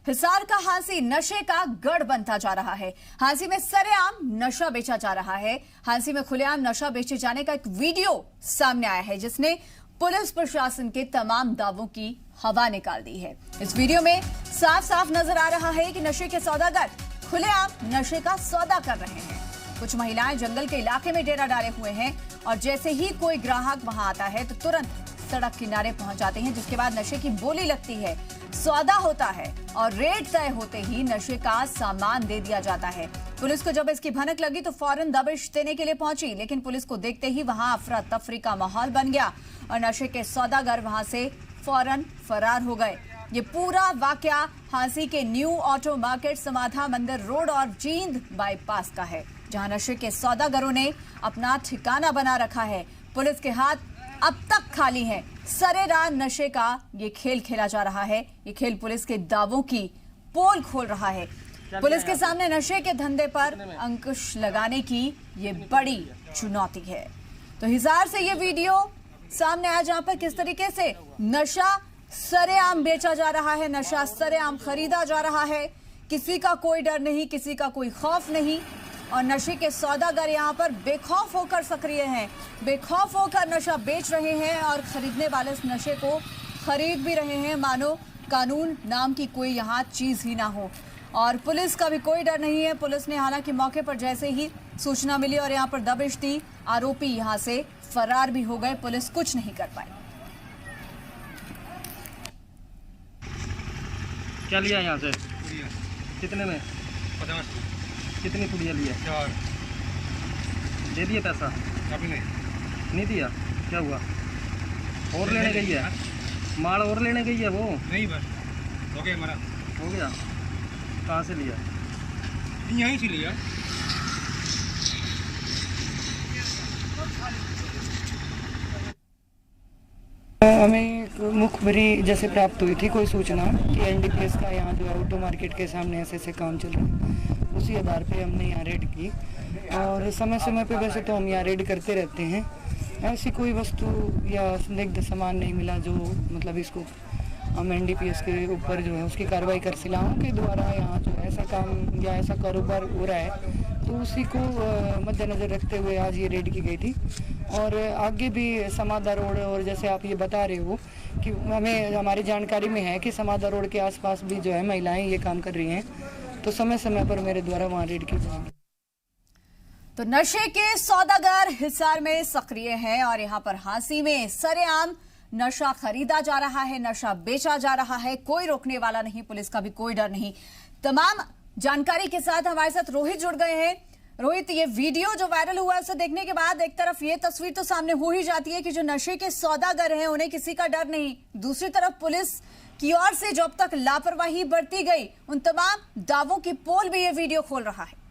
हिसार का हांसी नशे का गढ़ बनता जा रहा है। हांसी में सरेआम नशा बेचा जा रहा है। हांसी में खुलेआम नशा बेचे जाने का एक वीडियो सामने आया है जिसने पुलिस प्रशासन के तमाम दावों की हवा निकाल दी है। इस वीडियो में साफ साफ नजर आ रहा है कि नशे के सौदागर खुलेआम नशे का सौदा कर रहे हैं। कुछ महिलाएं जंगल के इलाके में डेरा डाले हुए हैं और जैसे ही कोई ग्राहक वहां आता है तो तुरंत सड़क किनारे पहुंच जाते हैं, जिसके बाद नशे की बोली लगती है, सौदा होता है और रेट तय होते ही नशे का सामान दे दिया जाता है। पुलिस को जब इसकी भनक लगी तो फौरन दबिश देने के लिए पहुंची, लेकिन पुलिस को देखते ही वहां अफरा तफरी का माहौल बन गया और नशे के सौदागर वहां से फौरन फरार हो गए। ये पूरा वाकया हांसी के न्यू ऑटो मार्केट समाधा मंदिर रोड और जींद बाईपास का है, जहां नशे के सौदागरों ने अपना ठिकाना बना रखा है। पुलिस के हाथ अब तक खाली है। सरेराम नशे का ये खेल खेला जा रहा है। ये खेल पुलिस के दावों की पोल खोल रहा है। पुलिस के सामने नशे के धंधे पर अंकुश लगाने की ये बड़ी चुनौती है। तो हिसार से ये वीडियो सामने आया जहां पर किस तरीके से नशा सरेआम बेचा जा रहा है, नशा सरेआम खरीदा जा रहा है। किसी का कोई डर नहीं, किसी का कोई खौफ नहीं और नशे के सौदागर यहाँ पर बेखौफ होकर सक्रिय हैं, बेखौफ होकर नशा बेच रहे हैं और खरीदने वाले इस नशे को खरीद भी रहे हैं मानो कानून नाम की कोई यहाँ चीज ही ना हो। और पुलिस का भी कोई डर नहीं है। पुलिस ने हालांकि मौके पर जैसे ही सूचना मिली और यहाँ पर दबिश दी, आरोपी यहाँ से फरार भी हो गए। पुलिस कुछ नहीं कर पाई। क्या लिया यहाँ से? कितने में? 50। कितनी पुड़िया लिया? 4। दे दिए पैसा? अभी नहीं दिया? क्या हुआ? और लेने गई है? माल और लेने गई है वो? नहीं, बस हो गया हमारा। हो गया? कहाँ से लिया? यहीं से लिया। हमें एक मुखबरी जैसे प्राप्त हुई थी, कोई सूचना कि एनडीपीएस का यहाँ जो है ऑटो मार्केट के सामने ऐसे काम चल रहा है। उसी आधार पे हमने यहाँ रेड की और समय समय पे वैसे तो हम यहाँ रेड करते रहते हैं। ऐसी कोई वस्तु या संदिग्ध सामान नहीं मिला जो मतलब इसको हम एनडीपीएस के ऊपर जो है उसकी कार्रवाई कर सिलाओं के द्वारा यहाँ जो ऐसा काम या ऐसा कारोबार हो रहा है, तो उसी को मद्देनजर रखते हुए आज ये रेड की गई थी। और आगे भी समाधा रोड और जैसे आप ये बता रहे हो कि हमारी जानकारी में है कि समाधा रोड के आसपास भी जो है महिलाएं ये काम कर रही हैं, तो समय समय पर मेरे द्वारा वहाँ रेड की जाएगी। तो नशे के सौदागर हिसार में सक्रिय हैं और यहाँ पर हांसी में सरेआम नशा खरीदा जा रहा है, नशा बेचा जा रहा है। कोई रोकने वाला नहीं, पुलिस का भी कोई डर नहीं। तमाम जानकारी के साथ हमारे साथ रोहित जुड़ गए हैं। रोहित, ये वीडियो जो वायरल हुआ है उसे देखने के बाद एक तरफ ये तस्वीर तो सामने हो ही जाती है कि जो नशे के सौदागर हैं उन्हें किसी का डर नहीं, दूसरी तरफ पुलिस की ओर से जो अब तक लापरवाही बरती गई उन तमाम दावों की पोल भी ये वीडियो खोल रहा है।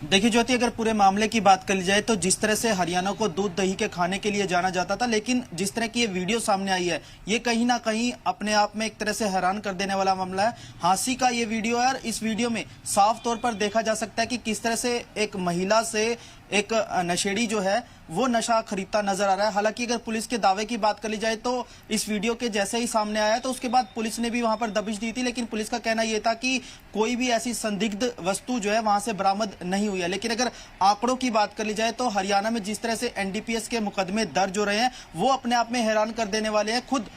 देखिए ज्योति, अगर पूरे मामले की बात कर ली जाए तो जिस तरह से हरियाणा को दूध दही के खाने के लिए जाना जाता था, लेकिन जिस तरह की ये वीडियो सामने आई है ये कहीं ना कहीं अपने आप में एक तरह से हैरान कर देने वाला मामला है। हांसी का ये वीडियो है और इस वीडियो में साफ तौर पर देखा जा सकता है कि किस तरह से एक महिला से एक नशेड़ी जो है वो नशा खरीदता नजर आ रहा है। हालांकि अगर पुलिस के दावे की बात कर ली जाए तो इस वीडियो के जैसे ही सामने आया तो उसके बाद पुलिस ने भी वहां पर दबिश दी थी, लेकिन पुलिस का कहना यह था कि कोई भी ऐसी संदिग्ध वस्तु जो है वहां से बरामद नहीं हुई है। लेकिन अगर आंकड़ों की बात कर ली जाए तो हरियाणा में जिस तरह से एनडीपीएस के मुकदमे दर्ज हो रहे हैं वो अपने आप में हैरान कर देने वाले हैं। खुद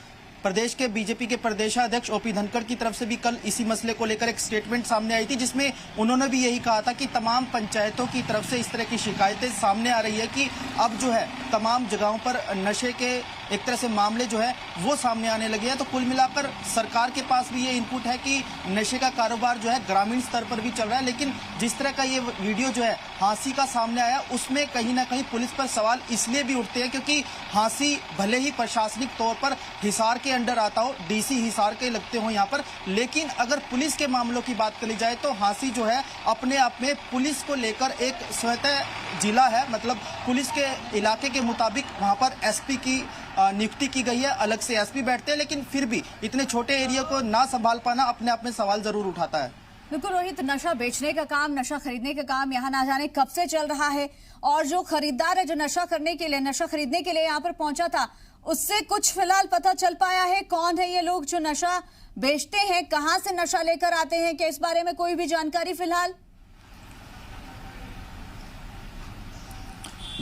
प्रदेश के बीजेपी के प्रदेशाध्यक्ष ओपी धनखड़ की तरफ से भी कल इसी मसले को लेकर एक स्टेटमेंट सामने आई थी, जिसमें उन्होंने भी यही कहा था कि तमाम पंचायतों की तरफ से इस तरह की शिकायतें सामने आ रही है कि अब जो है तमाम जगहों पर नशे के एक तरह से मामले जो है वो सामने आने लगे हैं। तो कुल मिलाकर सरकार के पास भी ये इनपुट है कि नशे का कारोबार जो है ग्रामीण स्तर पर भी चल रहा है। लेकिन जिस तरह का ये वीडियो जो है हांसी का सामने आया उसमें कहीं ना कहीं पुलिस पर सवाल इसलिए भी उठते हैं क्योंकि हांसी भले ही प्रशासनिक तौर पर हिसार के अंडर आता हो, डीसी हिसार के लगते हो यहाँ पर, लेकिन अगर पुलिस के मामलों की बात करी जाए तो हांसी जो है अपने आप में पुलिस को लेकर एक स्वतः जिला है। मतलब पुलिस के इलाके के मुताबिक वहाँ पर एसपी की नियुक्ति की गई है, अलग से एसपी बैठते हैं, लेकिन फिर भी इतने छोटे एरिया को ना संभाल पाना अपने आप में सवाल जरूर उठाता है। बिल्कुल रोहित, नशा बेचने का काम, नशा खरीदने का काम यहाँ ना जाने कब से चल रहा है और जो खरीदार है जो नशा करने के लिए, नशा खरीदने के लिए यहाँ पर पहुंचा था उससे कुछ फिलहाल पता चल पाया है? कौन है ये लोग जो नशा बेचते हैं, कहां से नशा लेकर आते हैं? क्या इस बारे में कोई भी जानकारी फिलहाल?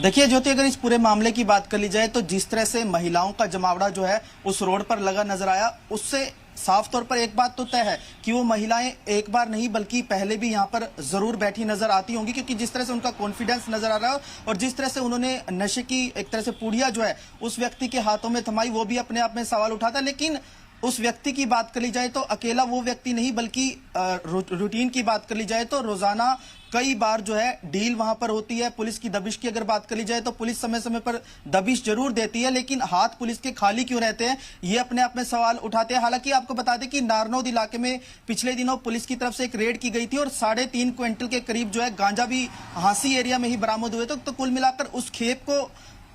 देखिए ज्योति, अगर इस पूरे मामले की बात कर ली जाए तो जिस तरह से महिलाओं का जमावड़ा जो है उस रोड पर लगा नजर आया, उससे साफ तौर पर एक बात तो तय है कि वो महिलाएं एक बार नहीं बल्कि पहले भी यहां पर जरूर बैठी नजर आती होंगी, क्योंकि जिस तरह से उनका कॉन्फिडेंस नजर आ रहा है और जिस तरह से उन्होंने नशे की एक तरह से पुड़िया जो है उस व्यक्ति के हाथों में थमाई, वो भी अपने आप में सवाल उठाता है। लेकिन उस व्यक्ति की बात कर ली जाए तो अकेला वो व्यक्ति नहीं, बल्कि रूटीन की बात कर ली जाए तो रोजाना कई बार जो है डील वहां पर होती है। पुलिस की दबिश की अगर बात कर ली जाए तो पुलिस समय समय पर दबिश जरूर देती है, लेकिन हाथ पुलिस के खाली क्यों रहते हैं, ये अपने आप में सवाल उठाते हैं। हालांकि आपको बता दें कि नारनौद इलाके में पिछले दिनों पुलिस की तरफ से एक रेड की गई थी और 3.5 क्विंटल के करीब जो है गांजा भी हांसी एरिया में ही बरामद हुए थे। तो कुल मिलाकर उस खेप को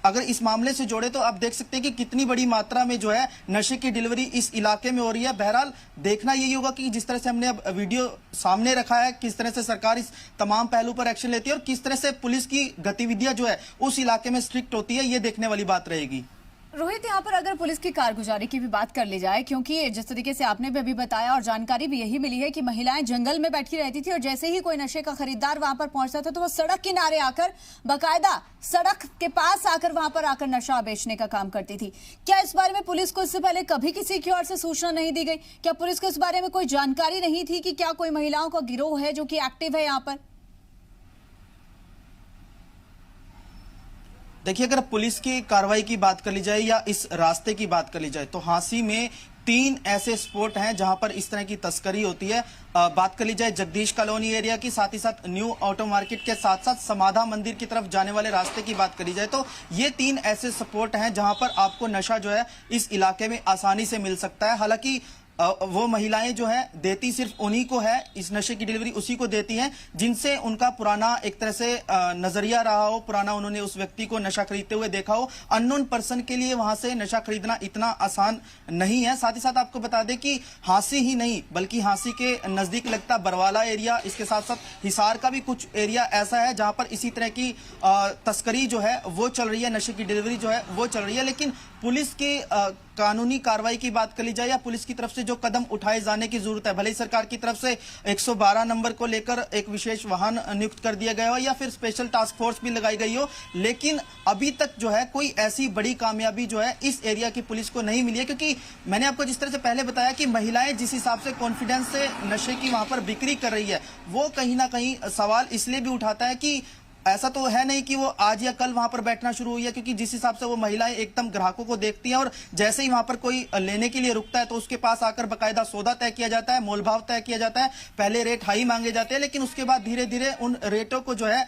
अगर इस मामले से जोड़े तो आप देख सकते हैं कि कितनी बड़ी मात्रा में जो है नशे की डिलीवरी इस इलाके में हो रही है। बहरहाल देखना यही होगा कि जिस तरह से हमने अब वीडियो सामने रखा है, किस तरह से सरकार इस तमाम पहलू पर एक्शन लेती है और किस तरह से पुलिस की गतिविधियां जो है उस इलाके में स्ट्रिक्ट होती है, ये देखने वाली बात रहेगी। रोहित, यहाँ पर अगर पुलिस की कारगुजारी की भी बात कर ली जाए, क्योंकि जिस तरीके से आपने भी अभी बताया और जानकारी भी यही मिली है कि महिलाएं जंगल में बैठी रहती थी और जैसे ही कोई नशे का खरीदार वहां पर पहुंचता था तो वो सड़क किनारे आकर, बाकायदा सड़क के पास आकर वहां पर आकर नशा बेचने का काम करती थी। क्या इस बारे में पुलिस को इससे पहले कभी किसी की ओर से सूचना नहीं दी गई? क्या पुलिस को इस बारे में कोई जानकारी नहीं थी कि क्या कोई महिलाओं का गिरोह है जो कि एक्टिव है यहाँ पर? देखिए, अगर पुलिस की कार्रवाई की बात कर ली जाए या इस रास्ते की बात कर ली जाए तो हांसी में 3 ऐसे स्पॉट हैं जहां पर इस तरह की तस्करी होती है। बात कर ली जाए जगदीश कॉलोनी एरिया की, साथ ही साथ न्यू ऑटो मार्केट के साथ साथ समाधा मंदिर की तरफ जाने वाले रास्ते की बात करी जाए तो ये 3 ऐसे स्पॉट हैं जहां पर आपको नशा जो है इस इलाके में आसानी से मिल सकता है। हालांकि वो महिलाएं जो है देती सिर्फ उन्हीं को है, इस नशे की डिलीवरी उसी को देती हैं जिनसे उनका पुराना एक तरह से नजरिया रहा हो, पुराना उन्होंने उस व्यक्ति को नशा खरीदते हुए देखा हो। अननोन पर्सन के लिए वहां से नशा खरीदना इतना आसान नहीं है। साथ ही साथ आपको बता दें कि हांसी ही नहीं बल्कि हांसी के नजदीक लगता बरवाला एरिया, इसके साथ साथ हिसार का भी कुछ एरिया ऐसा है जहां पर इसी तरह की तस्करी जो है वो चल रही है, नशे की डिलीवरी जो है वो चल रही है। लेकिन पुलिस की कानूनी कार्रवाई की बात कर ली जाए या पुलिस की तरफ से जो कदम उठाए जाने की जरूरत है, भले ही सरकार की तरफ से 112 नंबर को लेकर एक विशेष वाहन नियुक्त कर दिया गया हो या फिर स्पेशल टास्क फोर्स भी लगाई गई हो, लेकिन अभी तक जो है कोई ऐसी बड़ी कामयाबी जो है इस एरिया की पुलिस को नहीं मिली है। क्योंकि मैंने आपको जिस तरह से पहले बताया कि महिलाएं जिस हिसाब से कॉन्फिडेंस से नशे की वहां पर बिक्री कर रही है, वो कहीं ना कहीं सवाल इसलिए भी उठाता है कि ऐसा तो है नहीं कि वो आज या कल वहां पर बैठना शुरू हुई है, क्योंकि जिस हिसाब से वो महिलाएं एकदम ग्राहकों को देखती हैं और जैसे ही वहां पर कोई लेने के लिए रुकता है तो उसके पास आकर बकायदा सौदा तय किया जाता है, मोलभाव तय किया जाता है। पहले रेट हाई मांगे जाते हैं लेकिन उसके बाद धीरे धीरे उन रेटों को जो है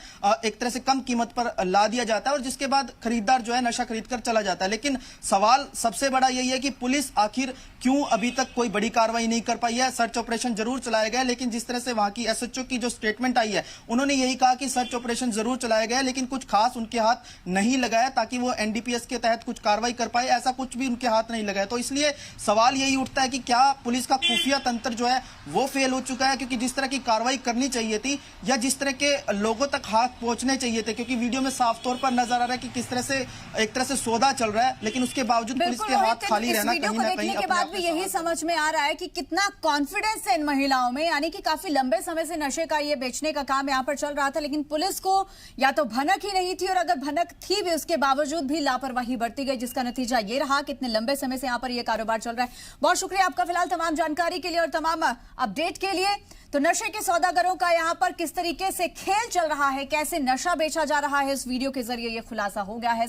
एक तरह से कम कीमत पर ला दिया जाता है और जिसके बाद खरीदार जो है नशा खरीद कर चला जाता है। लेकिन सवाल सबसे बड़ा यही है कि पुलिस आखिर क्यों अभी तक कोई बड़ी कार्रवाई नहीं कर पाई है। सर्च ऑपरेशन जरूर चलाया गया, लेकिन जिस तरह से वहां की एसएचओ की जो स्टेटमेंट आई है, उन्होंने यही कहा कि सर्च ऑपरेशन जरूर चलाया गया लेकिन कुछ खास उनके हाथ नहीं लगाया ताकि वो एनडीपीएस के तहत कुछ कार्रवाई कर पाए, ऐसा कुछ भी उनके हाथ नहीं लगाया। तो इसलिए सवाल यही उठता है कि क्या पुलिस का खुफिया तंत्र जो है वो फेल हो चुका है, क्योंकि जिस तरह की कार्रवाई करनी चाहिए थी या जिस तरह के लोगों तक हाथ पहुंचने चाहिए थे, क्योंकि वीडियो में साफ तौर पर नजर आ रहा है कि किस तरह से एक तरह से सौदा चल रहा है, लेकिन उसके बावजूद पुलिस के हाथ खाली रहना कहीं ना कहीं के बाद भी यही समझ में आ रहा है कि कितना कॉन्फिडेंस है इन महिलाओं में, यानी कि काफी लंबे समय से नशे का ये बेचने का काम यहाँ पर चल रहा था, लेकिन पुलिस को या तो भनक ही नहीं थी और अगर भनक थी भी उसके बावजूद भी लापरवाही बढ़ती गई, जिसका नतीजा ये रहा कि इतने लंबे समय से यहाँ पर ये कारोबार चल रहा है। बहुत शुक्रिया आपका फिलहाल तमाम जानकारी के लिए और तमाम अपडेट के लिए। तो नशे के सौदागरों का यहाँ पर किस तरीके से खेल चल रहा है, कैसे नशा बेचा जा रहा है, इस वीडियो के जरिए ये खुलासा हो गया है।